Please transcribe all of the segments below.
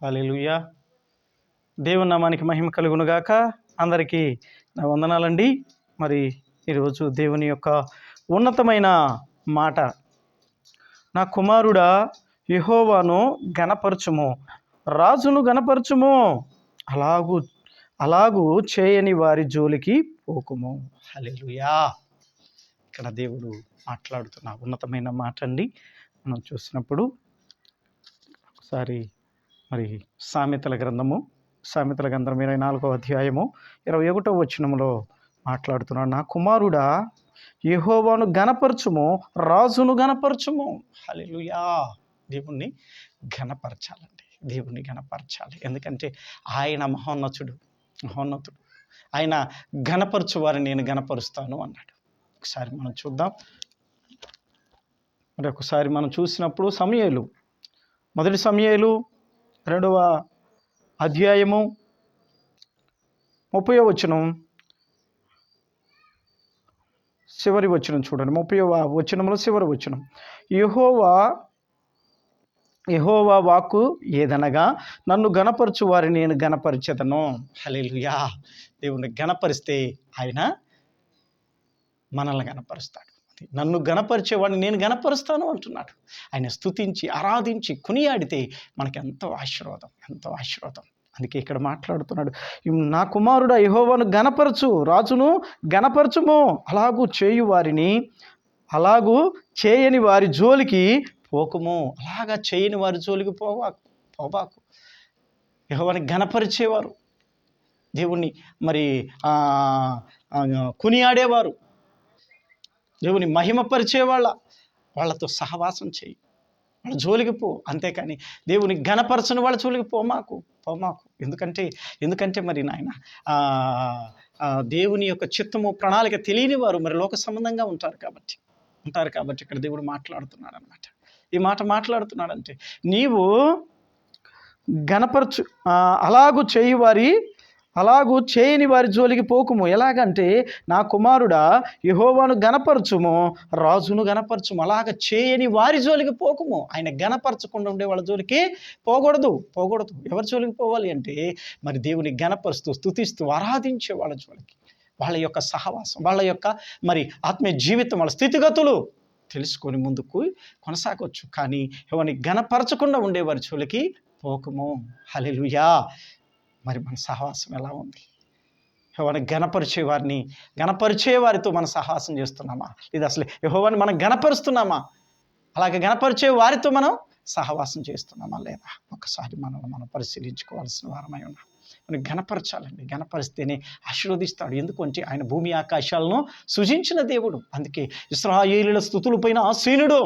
హల్లెలూయా. దేవుని నామానికి మహిమ కలుగునుగాక. అందరికీ నా వందనాలండి. మరి ఈరోజు దేవుని యొక్క ఉన్నతమైన మాట, నా కుమారుడా యెహోవాను గణపరచుము, రాజును గణపరచుము, అలాగూ చేయని వారి జోలికి పోకుము. హల్లెలూయా. ఇక్కడ దేవుడు మాట్లాడుతున్న ఉన్నతమైన మాట అండి. మనం చూసినప్పుడు ఒకసారి మరి సామెతల గ్రంథం 24వ అధ్యాయము 21వ వచనములో మాట్లాడుతున్నాడు. నా కుమారుడా యెహోవాను గణపరచుము, రాజును గణపరచుము. హల్లెలూయా. దేవుణ్ణి గణపరచాలండి, దేవుణ్ణి గణపరచాలి. ఎందుకంటే ఆయన మహోన్నతుడు. ఆయన గణపరచు వారిని నేను గణపరుస్తాను అన్నాడు. ఒకసారి మనం చూద్దాం. మరి ఒకసారి మనం చూసినప్పుడు సమూయేలు, మొదటి సమూయేలు 2వ అధ్యాయము 30వ వచనం, చివరి వచనం చూడండి. 30వ వచనంలో చివరి వచనం, యెహోవా వాక్కు ఏదనగా నన్ను గణపరచు వారిని నేను గణపరిచెదను. హల్లెలూయా. దేవుణ్ణి గణపరిస్తే ఆయన మనల్ని గణపరుస్తాడు. నన్ను గణపరిచేవాడిని నేను గణపరుస్తాను అంటున్నాడు. ఆయన స్తుతించి ఆరాధించి కొనియాడితే మనకి ఎంతో ఆశీర్వాదం. అందుకే ఇక్కడ మాట్లాడుతున్నాడు, నా కుమారుడా యెహోవాను గణపరచు, రాజును గణపరచుము, అలాగూ చేయని వారి జోలికి పోకుము. అలాగా చేయని వారి జోలికి పోబాకు. యెహోవాని గణపరిచేవారు, దేవుణ్ణి మరి కొనియాడేవారు, దేవుని మహిమపరిచే వాళ్ళతో సహవాసం చేయి, వాళ్ళ జోలికి పో. అంతేకాని దేవుని గణపరచని వాళ్ళ జోలికి పోమాకు. ఎందుకంటే మరి నాయన దేవుని యొక్క చిత్తము ప్రణాళిక తెలియని వారు మరి లోక సంబంధంగా ఉంటారు కాబట్టి ఇక్కడ దేవుడు మాట్లాడుతున్నాడు అనమాట. ఈ మాట మాట్లాడుతున్నాడంటే నీవు గణపరచు, అలాగూ చేయని వారి జోలికి పోకుము. ఎలాగంటే నా కుమారుడా యెహోవాను గణపరచుము, రాజును గణపరచుము. అలాగ చేయని వారి జోలికి పోకుము. ఆయన గణపరచకుండా ఉండే వాళ్ళ జోలికి పోకూడదు. ఎవరి జోలికి పోవాలి అంటే మరి దేవుని గణపరుస్తూ స్తుతిస్తూ ఆరాధించే వాళ్ళ జోలికి, వాళ్ళ యొక్క సహవాసం, వాళ్ళ యొక్క మరి ఆత్మీయ జీవితం, వాళ్ళ స్థితిగతులు తెలుసుకొని ముందుకు కొనసాగవచ్చు. కానీ ఎవరిని గణపరచకుండా ఉండే వారి జోలికి పోకుము. హల్లెలూయా. మరి మన సహవాసం ఎలా ఉంది? యెహోవాని గణపరిచే వారితో మనం సహవాసం చేస్తున్నామా? ఇది అసలు యెహోవాని మనం గణపరుస్తున్నామా? అలాగే గణపరిచే వారితో మనం సహవాసం చేస్తున్నామా లేదా? ఒకసారి మనం పరిశీలించుకోవాల్సిన వారమై ఉన్నాం. మనం గణపరచాలండి. గణపరిస్తేనే ఆశీర్వదిస్తాడు. ఎందుకంటే ఆయన భూమి ఆకాశాలను సృజించిన దేవుడు. అందుకే ఇశ్రాయేలీయుల స్తుతుల పైన ఆసీనుడు.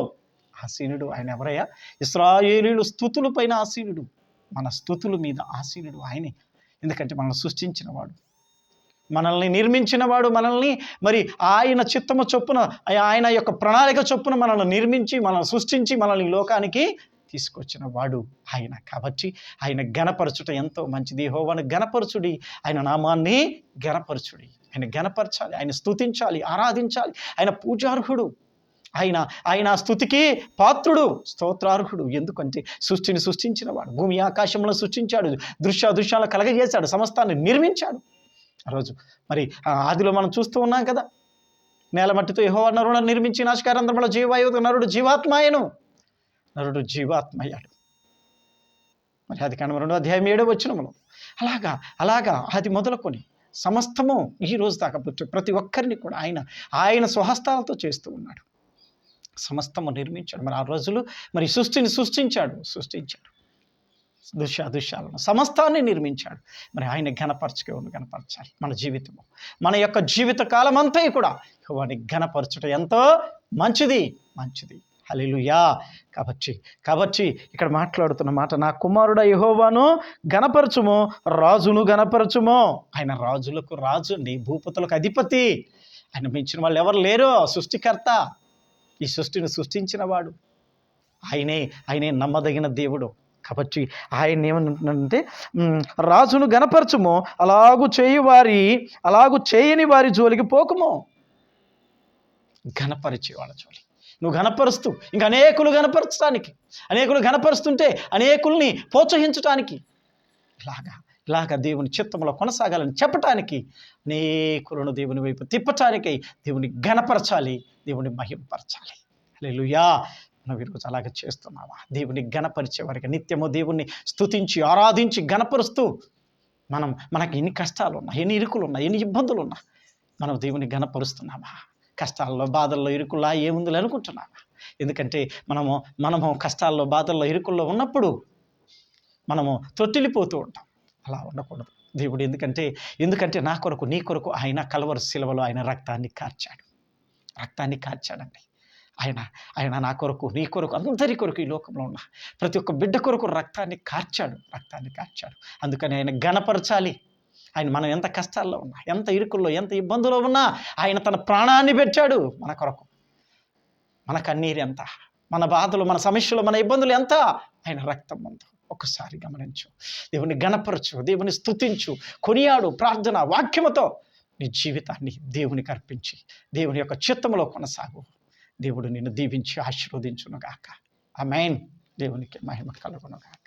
ఆయన ఎవరయ్యా? ఇశ్రాయేలీయుల స్తుతుల పైన ఆసీనుడు. మన స్తుతుల మీద ఆసీనుడు ఆయనే. ఎందుకంటే మనల్ని సృష్టించినవాడు, మనల్ని నిర్మించినవాడు, మనల్ని మరి ఆయన చిత్తము చొప్పున, ఆయన యొక్క ప్రణాళిక చొప్పున మనల్ని నిర్మించి, మనల్ని సృష్టించి, మనల్ని లోకానికి తీసుకొచ్చిన వాడు ఆయన. కాబట్టి ఆయన గణపరచుట ఎంతో మంచిది. యెహోవాను గణపరచుడి, ఆయన నామాన్ని గణపరచుడి. ఆయన గణపరచాలి, ఆయన స్తుతించాలి, ఆరాధించాలి. ఆయన పూజార్హుడు, ఆయన స్తుతికి పాత్రుడు, స్తోత్రార్హుడు. ఎందుకంటే సృష్టిని సృష్టించిన వాడు, భూమి ఆకాశంలో సృష్టించాడు, దృశ్యాలను కలగజేశాడు, సమస్తాన్ని నిర్మించాడు. ఆ రోజు మరి ఆదిలో మనం చూస్తూ ఉన్నాం కదా, నేల మట్టితో యెహోవా నరులను నిర్మించి నాశకారంధ్రములో జీవాయువు నరుడు జీవాత్మయ్యాడు. మరి ఆదికాండం 2వ అధ్యాయం 7వ వచనములో అలాగా అది మొదలుకొని సమస్తము ఈ రోజు దాకా ప్రతి ఒక్కరిని కూడా ఆయన స్వహస్తాలతో చేస్తూ ఉన్నాడు. సమస్తము నిర్మించాడు. మరి ఆ రోజులు మరి సృష్టిని సృష్టించాడు, దృశ్యాలను సమస్తాన్ని నిర్మించాడు. మరి ఆయన గణపరచాలి. మన జీవితము, మన యొక్క జీవిత కాలం అంతా కూడా వాడిని గణపరచుట ఎంతో మంచిది. హల్లెలూయా. కాబట్టి ఇక్కడ మాట్లాడుతున్న మాట, నా కుమారుడా యెహోవాను గణపరచుము, రాజును గణపరచుము. ఆయన రాజులకు రాజు అండి, భూపతులకు అధిపతి. ఆయన మించిన వాళ్ళు ఎవరు లేరు. సృష్టికర్త, ఈ సృష్టిని సృష్టించిన వాడు ఆయనే నమ్మదగిన దేవుడు. కాబట్టి ఆయన ఏమనంటే రాజును గణపరచుము, అలాగూ చేయని వారి జోలికి పోకుము. గణపరిచే వాళ్ళ జోలి, నువ్వు ఘనపరుస్తూ ఇంకా అనేకులు ఘనపరచడానికి, అనేకులు ఘనపరుస్తుంటే అనేకుల్ని ప్రోత్సహించటానికి, ఇలాగా దేవుని చిత్తంలో కొనసాగాలని చెప్పటానికి, అనేకులను దేవుని వైపు తిప్పటానికై దేవుని ఘనపరచాలి, దేవుని మహిమపరచాలి. హల్లెలూయా. మనం ఈరోజు అలాగే చేస్తున్నావా? దేవుని ఘనపరిచే వారికి నిత్యము దేవుణ్ణి స్తుతించి ఆరాధించి ఘనపరుస్తూ మనకి ఎన్ని కష్టాలు ఉన్నా, ఎన్ని ఇరుకులు ఉన్నా, ఎన్ని ఇబ్బందులు ఉన్నా మనం దేవుని ఘనపరుస్తున్నామా? కష్టాల్లో బాధల్లో ఇరుకుల్లా ఏముందులు అనుకుంటున్నామా? ఎందుకంటే మనము కష్టాల్లో బాధల్లో ఇరుకుల్లో ఉన్నప్పుడు మనము తొట్టిల్లిపోతూ ఉంటాం. అలా ఉండకూడదు. దేవుడు ఎందుకంటే నా కొరకు నీ కొరకు ఆయన కల్వరి శిలువలో ఆయన రక్తాన్ని కార్చాడండి. ఆయన నా కొరకు నీ కొరకు అందరి కొరకు ఈ లోకంలో ఉన్న ప్రతి ఒక్క బిడ్డ కొరకు రక్తాన్ని కార్చాడు. అందుకని ఆయన ఘనపరచాలి. మనం ఎంత కష్టాల్లో ఉన్నా, ఎంత ఇరుకుల్లో, ఎంత ఇబ్బందులో ఉన్నా ఆయన తన ప్రాణాన్ని పెట్టాడు మన కొరకు. మన కన్నీరు ఎంత, మన బాధలు, మన సమస్యలు, మన ఇబ్బందులు ఎంత, ఆయన రక్తం ముందు ఒక్కసారి గమనించు. దేవుని ఘనపరచు, దేవుని స్తుతించు, కొనియాడు, ప్రార్థన వాక్యముతో నీ జీవితాన్ని దేవునికి అర్పించి దేవుని యొక్క చిత్తములో కొనసాగు. దేవుడు నిన్ను దీవించి ఆశీర్వదించునుగాక. ఆమేన్. దేవునికి మహిమ కలుగునుగాక.